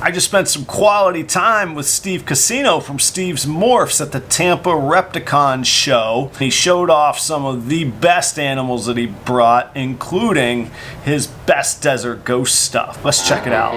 I just spent some quality time with Steve Casino from Steve's Morphs at the Tampa Repticon show. He showed off some of the best animals that he brought, including his best desert ghost stuff. Let's check it out.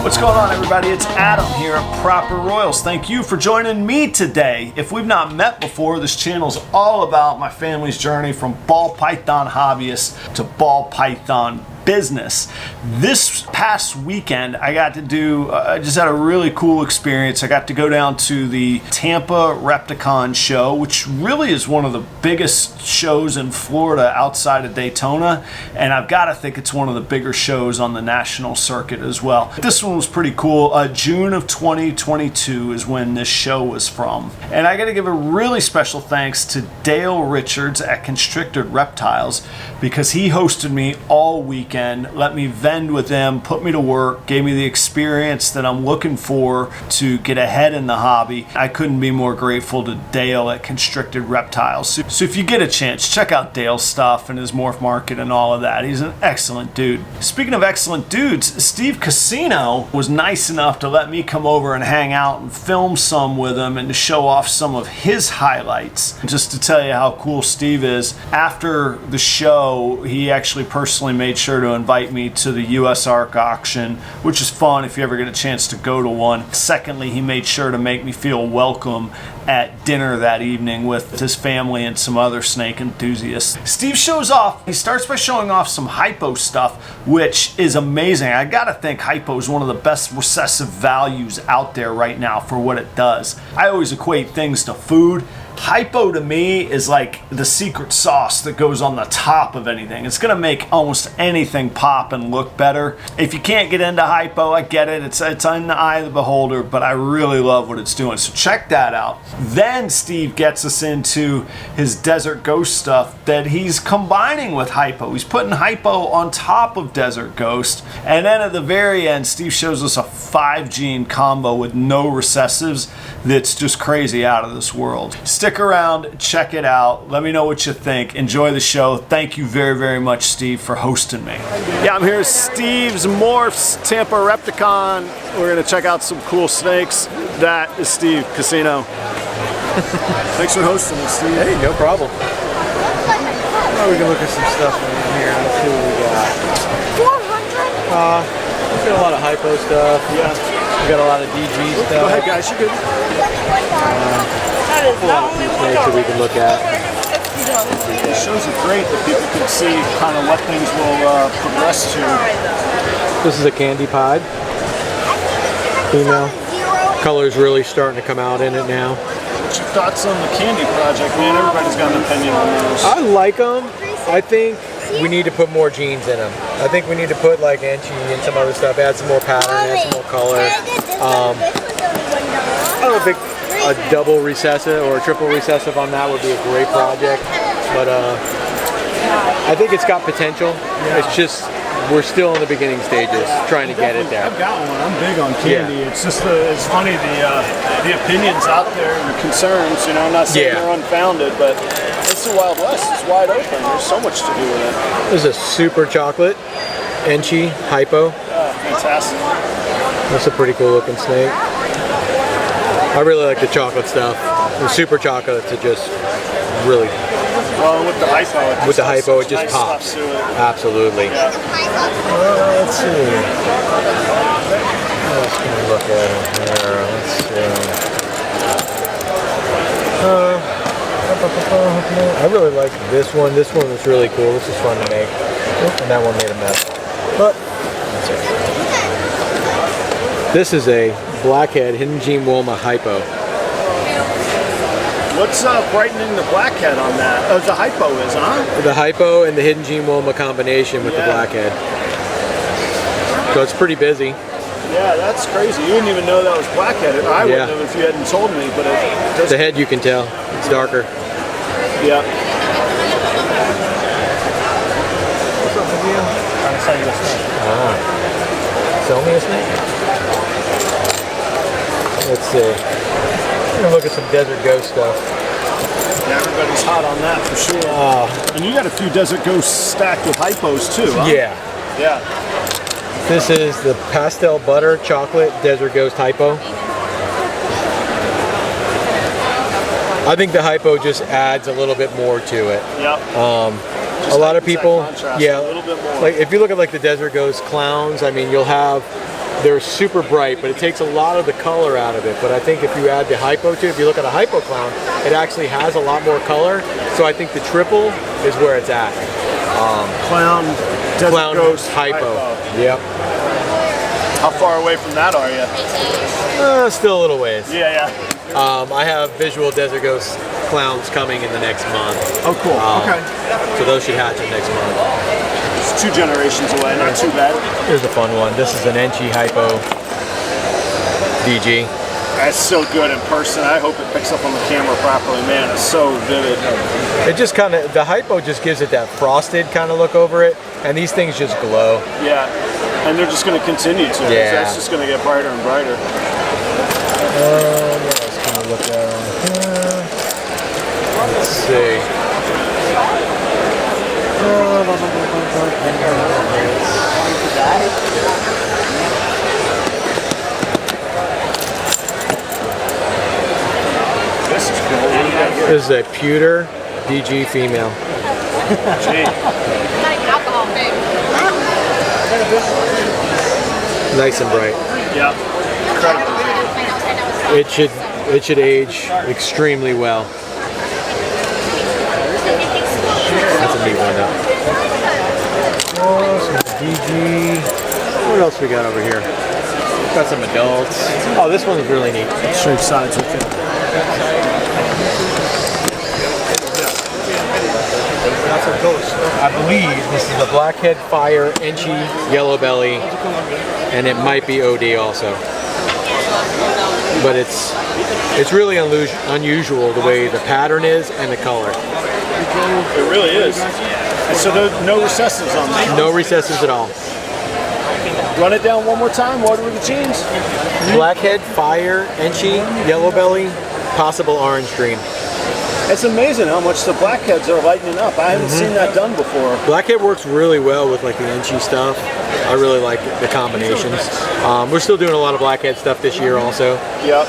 What's going on, everybody? It's Adam here at Proper Royals. Thank you for joining me today. If we've not met before, this channel's all about my family's journey from ball python hobbyist to ball python business. This past weekend, I got to do, I just had a really cool experience. I got to go down to the Tampa Repticon show, which really is one of the biggest shows in Florida outside of Daytona, and I've got to think it's one of the bigger shows on the national circuit as well. This one was pretty cool. June of 2022 is when this show was from. And I got to give a really special thanks to Dale Richards at Constricted Reptiles, because he hosted me all weekend, let me vend with them, put me to work, gave me the experience that I'm looking for to get ahead in the hobby. I couldn't be more grateful to Dale at Constricted Reptiles. So if you get a chance, check out Dale's stuff and his morph market and all of that. He's an excellent dude. Speaking of excellent dudes, Steve Casino was nice enough to let me come over and hang out and film some with him and to show off some of his highlights. Just to tell you how cool Steve is, after the show, he actually personally made sure to invite me to the US ARC auction, which is fun if you ever get a chance to go to one. Secondly, he made sure to make me feel welcome at dinner that evening with his family and some other snake enthusiasts. Steve shows off, he starts by showing off some Hypo stuff, which is amazing. I gotta think Hypo is one of the best recessive values out there right now for what it does. I always equate things to food. Hypo to me is like the secret sauce that goes on the top of anything. It's gonna make almost anything pop and look better. If you can't get into Hypo, I get it. It's in the eye of the beholder, but I really love what it's doing. So check that out. Then Steve gets us into his Desert Ghost stuff that he's combining with Hypo. He's putting Hypo on top of Desert Ghost. And then at the very end, Steve shows us a 5-gene combo with no recessives that's just crazy out of this world. Stick around, check it out. Let me know what you think. Enjoy the show. Thank you very, very much, Steve, for hosting me. Yeah, I'm here at Steve's Morphs, Tampa Repticon. We're gonna check out some cool snakes. That is Steve Casino. Thanks for hosting us, Steve. Hey, no problem. Well, we can look at some stuff in here. Let's see what we got. 400? We got a lot of Hypo stuff. Yeah. We got a lot of DG stuff. Go ahead, guys. You're good. That is not only snakes that we can look at. It shows it great that people can see kind of what things will progress to. This is a candy pied female. Color's really starting to come out in it now. What's your thoughts on the candy project, man? Everybody's got an opinion on those. I like them. I think we need to put more genes in them. I think we need to put like Enchi and some other stuff, add some more pattern, add some more color. I don't think a double recessive or a triple recessive on that would be a great project, but I think it's got potential. Yeah. It's just we're still in the beginning stages trying to get it there. I've got one. I'm big on candy. Yeah. It's just it's funny the opinions out there and the concerns. You know, I'm not saying they're unfounded, but it's the Wild West. It's wide open. There's so much to do with it. This is a super chocolate Enchi Hypo. Fantastic. That's a pretty cool looking snake. I really like the chocolate stuff. The super chocolate to just really. Well, with the Hypo, it just pops. Absolutely. Yeah. Let's see. What else can we look at here? Let's see. I really like this one. This one was really cool. This is fun to make. And that one made a mess. But that's it. This is a blackhead Hidden Gene Wilma Hypo. What's brightening the blackhead on that? Oh, the Hypo is, huh? The Hypo and the Hidden Gene Wilma combination with the blackhead. So it's pretty busy. Yeah, that's crazy. You wouldn't even know that was blackheaded. I wouldn't have if you hadn't told me, but it does. The head you can tell. It's darker. Yeah. What's up with you? Trying to sell you a snake. Ah. Sell me a snake? Let's see. We're gonna look at some Desert Ghost stuff. Yeah, everybody's hot on that for sure. And you got a few Desert Ghosts stacked with hypos too, huh? Yeah. Yeah. This is the Pastel Butter Chocolate Desert Ghost Hypo. I think the hypo just adds a little bit more to it. Yep. A lot of people, yeah, a little bit more. like if you look at like the Desert Ghost clowns, I mean, you'll have, they're super bright, but it takes a lot of the color out of it. But I think if you add the hypo to it, if you look at a hypo clown, it actually has a lot more color. So I think the triple is where it's at. Clown, Desert Ghost, hypo. Yep. How far away from that are you? Still a little ways. Yeah. I have visual Desert Ghost clowns coming in the next month. Oh, cool. Okay. So those should hatch in next month. It's 2 generations away, not too bad. Here's a fun one. This is an Enchi Hypo DG. That's so good in person. I hope it picks up on the camera properly. Man, it's so vivid. It just kind of, the hypo just gives it that frosted kind of look over it, and these things just glow. Yeah, and they're just going to continue to. Yeah. So it's just going to get brighter and brighter. What else can we look at on here? Let's see. This is cool. This is a pewter DG female. Nice and bright. Yeah, incredible. It should age extremely well. That's a neat one though. Some DG. What else we got over here? Got some adults. Oh, this one's really neat. Straight sides with it. That's a ghost. I believe this is the Blackhead Fire Enchi Yellow Belly, and it might be OD also. But it's really unusual the way the pattern is and the color. It really is. And so there's no recessives on this. No recessives at all. Run it down one more time. What were the genes? Blackhead Fire Enchi Yellow Belly, possible orange dream. It's amazing how much the blackheads are lightening up. I haven't seen that done before. Blackhead works really well with like the Enchi stuff. I really like the combinations. We're still doing a lot of blackhead stuff this year also. Yep.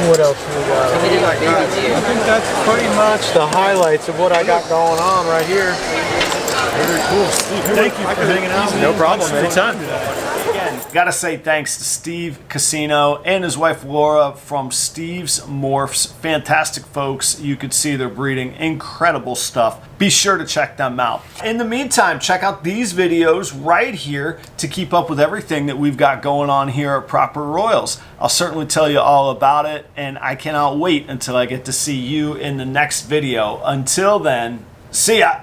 What else we got? I think that's pretty much the highlights of what I got going on right here. Very cool, Steve. Thank you for hanging out. No problem, anytime. Again, gotta say thanks to Steve Casino and his wife Laura from Steve's Morphs. Fantastic folks. You could see they're breeding incredible stuff. Be sure to check them out. In the meantime, check out these videos right here to keep up with everything that we've got going on here at Proper Royals. I'll certainly tell you all about it, and I cannot wait until I get to see you in the next video. Until then, see ya.